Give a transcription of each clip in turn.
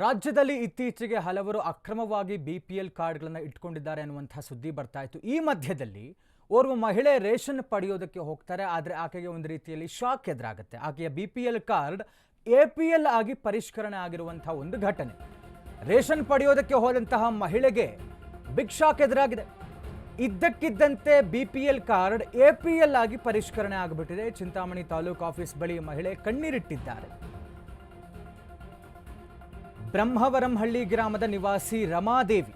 ರಾಜ್ಯದಲ್ಲಿ ಇತ್ತೀಚೆಗೆ ಹಲವರು ಅಕ್ರಮವಾಗಿ ಬಿಪಿಎಲ್ ಕಾರ್ಡ್ಗಳನ್ನು ಇಟ್ಕೊಂಡಿದ್ದಾರೆ ಅನ್ನುವಂಥ ಸುದ್ದಿ ಬರ್ತಾ ಇತ್ತು. ಈ ಮಧ್ಯದಲ್ಲಿ ಓರ್ವ ಮಹಿಳೆ ರೇಷನ್ ಪಡೆಯೋದಕ್ಕೆ ಹೋಗ್ತಾರೆ. ಆದರೆ ಆಕೆಗೆ ಒಂದು ರೀತಿಯಲ್ಲಿ ಶಾಕ್ ಎದುರಾಗುತ್ತೆ. ಆಕೆಯ ಬಿಪಿಎಲ್ ಕಾರ್ಡ್ ಎಪಿಎಲ್ ಆಗಿ ಪರಿಷ್ಕರಣೆ ಆಗಿರುವಂತಹ ಒಂದು ಘಟನೆ. ರೇಷನ್ ಪಡೆಯೋದಕ್ಕೆ ಹೋದಂತಹ ಮಹಿಳೆಗೆ ಬಿಗ್ ಶಾಕ್ ಎದುರಾಗಿದೆ. ಇದ್ದಕ್ಕಿದ್ದಂತೆ ಬಿಪಿಎಲ್ ಕಾರ್ಡ್ ಎಪಿಎಲ್ ಆಗಿ ಪರಿಷ್ಕರಣೆ ಆಗಿಬಿಟ್ಟಿದೆ. ಚಿಂತಾಮಣಿ ತಾಲೂಕು ಆಫೀಸ್ ಬಳಿ ಮಹಿಳೆ ಕಣ್ಣೀರಿಟ್ಟಿದ್ದಾರೆ. ಬ್ರಹ್ಮವರಂಹಳ್ಳಿ ಗ್ರಾಮದ ನಿವಾಸಿ ರಮಾದೇವಿ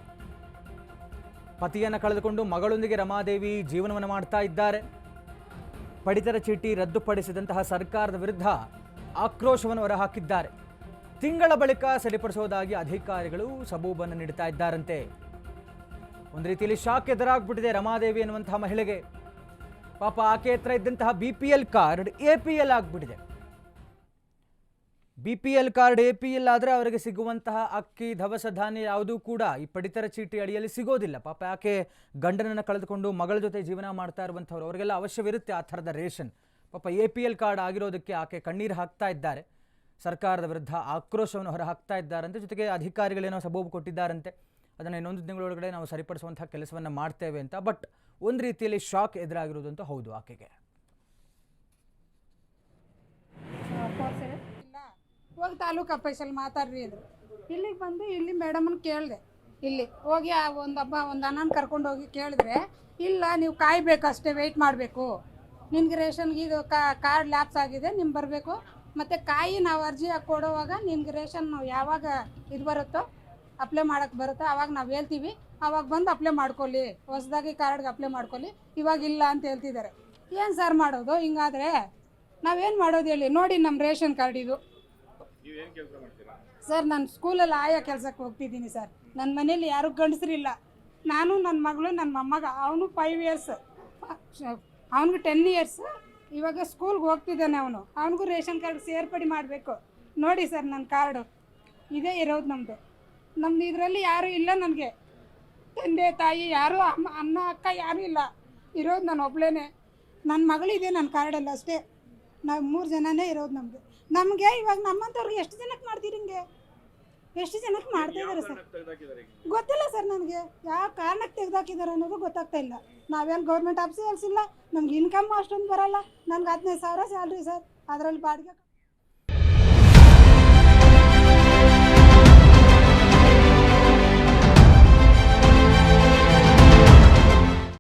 ಪತಿಯನ್ನು ಕಳೆದುಕೊಂಡು ಮಗಳೊಂದಿಗೆ ರಮಾದೇವಿ ಜೀವನವನ್ನು ಮಾಡ್ತಾ ಇದ್ದಾರೆ. ಪಡಿತರ ಚೀಟಿ ರದ್ದುಪಡಿಸಿದಂತಹ ಸರ್ಕಾರದ ವಿರುದ್ಧ ಆಕ್ರೋಶವನ್ನು ಹೊರಹಾಕಿದ್ದಾರೆ. ತಿಂಗಳ ಬಳಿಕ ಸರಿಪಡಿಸುವುದಾಗಿ ಅಧಿಕಾರಿಗಳು ಸಬೂಬನ್ನು ನೀಡುತ್ತಾ ಇದ್ದಾರಂತೆ. ಒಂದು ರೀತಿಯಲ್ಲಿ ಶಾಕ್ ಎದುರಾಗ್ಬಿಟ್ಟಿದೆ ರಮಾದೇವಿ ಎನ್ನುವಂತಹ ಮಹಿಳೆಗೆ. ಪಾಪ ಆಕೆ ಹತ್ರ ಇದ್ದಂತಹ ಬಿಪಿಎಲ್ ಕಾರ್ಡ್ ಎಪಿಎಲ್ ಆಗಿಬಿಟ್ಟಿದೆ. ಬಿಪಿಎಲ್ ಕಾರ್ಡ್ ಎಪಿಎಲ್ ಆದರೆ ಅವರಿಗೆ ಸಿಗುವಂತಹ ಅಕ್ಕಿ ದವಸ ಧಾನ್ಯ ಯಾವುದೂ ಕೂಡ ಈ ಪಡಿತರ ಚೀಟಿ ಅಡಿಯಲ್ಲಿ ಸಿಗೋದಿಲ್ಲ. ಪಾಪ ಆಕೆ ಗಂಡನನ್ನು ಕಳೆದುಕೊಂಡು ಮಗಳ ಜೊತೆ ಜೀವನ ಮಾಡ್ತಾ ಇರುವಂಥವ್ರು, ಅವರಿಗೆಲ್ಲ ಅವಶ್ಯವಿರುತ್ತೆ ಆ ಥರದ ರೇಷನ್. ಪಾಪ ಎಪಿಎಲ್ ಕಾರ್ಡ್ ಆಗಿರೋದಕ್ಕೆ ಆಕೆ ಕಣ್ಣೀರು ಹಾಕ್ತಾ ಇದ್ದಾರೆ. ಸರ್ಕಾರದ ವಿರುದ್ಧ ಆಕ್ರೋಶವನ್ನು ಹೊರಹಾಕ್ತಾ ಇದ್ದಾರಂತೆ. ಜೊತೆಗೆ ಅಧಿಕಾರಿಗಳೇನೋ ಸಬೂಬು ಕೊಟ್ಟಿದ್ದಾರಂತೆ, ಅದನ್ನು ಇನ್ನೊಂದು ತಿಂಗಳೊಳಗಡೆ ನಾವು ಸರಿಪಡಿಸುವಂಥ ಕೆಲಸವನ್ನು ಮಾಡ್ತೇವೆ ಅಂತ. ಬಟ್ ಒಂದು ರೀತಿಯಲ್ಲಿ ಶಾಕ್ ಎದುರಾಗಿರೋದಂತೂ ಹೌದು ಆಕೆಗೆ. ಹೋಗಿ ತಾಲೂಕು ಆಫೀಸಲ್ಲಿ ಮಾತಾಡ್ರಿ ಅಂದರು. ಇಲ್ಲಿಗೆ ಬಂದು ಇಲ್ಲಿ ಮೇಡಮನ್ನ ಕೇಳಿದೆ. ಇಲ್ಲಿ ಹೋಗಿ ಒಂದು ಅಣ್ಣನ ಕರ್ಕೊಂಡು ಹೋಗಿ ಕೇಳಿದ್ರೆ, ಇಲ್ಲ ನೀವು ಕಾಯಬೇಕಷ್ಟೇ, ವೆಯ್ಟ್ ಮಾಡಬೇಕು, ನಿನ್ಗೆ ರೇಷನ್ಗೆ ಇದು ಕಾರ್ಡ್ ಲ್ಯಾಪ್ಸ್ ಆಗಿದೆ, ನಿಮ್ಗೆ ಬರಬೇಕು, ಮತ್ತು ಕಾಯಿ ನಾವು ಅರ್ಜಿ ಹಾಕಿ ಕೊಡುವಾಗ ನಿನ್ಗೆ ರೇಷನ್ ಯಾವಾಗ ಇದು ಬರುತ್ತೋ ಅಪ್ಲೈ ಮಾಡೋಕ್ಕೆ ಬರುತ್ತೋ ಆವಾಗ ನಾವು ಹೇಳ್ತೀವಿ, ಆವಾಗ ಬಂದು ಅಪ್ಲೈ ಮಾಡ್ಕೊಳ್ಳಿ, ಹೊಸದಾಗಿ ಕಾರ್ಡ್ಗೆ ಅಪ್ಲೈ ಮಾಡ್ಕೊಳ್ಳಿ, ಇವಾಗ ಇಲ್ಲ ಅಂತ ಹೇಳ್ತಿದ್ದಾರೆ. ಏನು ಸರ್ ಮಾಡೋದು ಹಿಂಗಾದರೆ? ನಾವೇನು ಮಾಡೋದು ಹೇಳಿ? ನೋಡಿ ನಮ್ಮ ರೇಷನ್ ಕಾರ್ಡ್ ಇದು ಸರ್. ನಾನು ಸ್ಕೂಲಲ್ಲಿ ಆಯಾ ಕೆಲಸಕ್ಕೆ ಹೋಗ್ತಿದ್ದೀನಿ ಸರ್. ನನ್ನ ಮನೇಲಿ ಯಾರೂ ಗಂಡಸರಿಲ್ಲ. ನಾನು, ನನ್ನ ಮಗಳು, ನನ್ನ ಮೊಮ್ಮಗ. ಅವನು 5 ಇಯರ್ಸ್, ಅವನಿಗೆ 10 ಇಯರ್ಸ್. ಇವಾಗ ಸ್ಕೂಲ್ಗೆ ಹೋಗ್ತಿದ್ದಾನೆ ಅವನು. ಅವನಿಗೂ ರೇಷನ್ ಕಾರ್ಡ್ ಸೇರ್ಪಡೆ ಮಾಡಬೇಕು. ನೋಡಿ ಸರ್ ನನ್ನ ಕಾರ್ಡು ಇದೇ ಇರೋದು ನಮ್ಮದು. ನಮ್ಮದು ಇದರಲ್ಲಿ ಯಾರೂ ಇಲ್ಲ. ನನಗೆ ತಂದೆ ತಾಯಿ ಯಾರೂ, ಅಣ್ಣ ಅಕ್ಕ ಯಾರೂ ಇಲ್ಲ. ಇರೋದು ನಾನು ಒಬ್ಳೇನೆ. ನನ್ನ ಮಗಳಿದೆ ನನ್ನ ಕಾರ್ಡಲ್ಲಿ ಅಷ್ಟೇ. ನಾವು 3 ಜನನೇ ಇರೋದು ನಮ್ಮದು. ನಮಗೆ ಇವಾಗ ನಮ್ಮಂಥವ್ರಿಗೆ ಎಷ್ಟು ಜನಕ್ಕೆ ಮಾಡ್ತೀರಿ? ಹಿಂಗೆ ಎಷ್ಟು ಜನಕ್ಕೆ ಮಾಡ್ತಾ ಇದ್ದಾರೆ ಸರ್? ಗೊತ್ತಿಲ್ಲ ಸರ್ ನನಗೆ. ಯಾವ ಕಾರಣಕ್ಕೆ ತೆಗೆದಾಕಿದ್ದಾರೆ ಅನ್ನೋದು ಗೊತ್ತಾಗ್ತಾ ಇಲ್ಲ. ನಾವೇನು ಗೌರ್ಮೆಂಟ್ ಆಫೀಸರ್ಸ್ ಇಲ್ಲ, ನಮ್ಗೆ ಇನ್ಕಮ್ ಅಷ್ಟೊಂದು ಬರಲ್ಲ. ನಮ್ಗೆ 15,000 ಸ್ಯಾಲ್ರಿ ಸರ್. ಅದರಲ್ಲಿ ಬಾಡಿಗೆ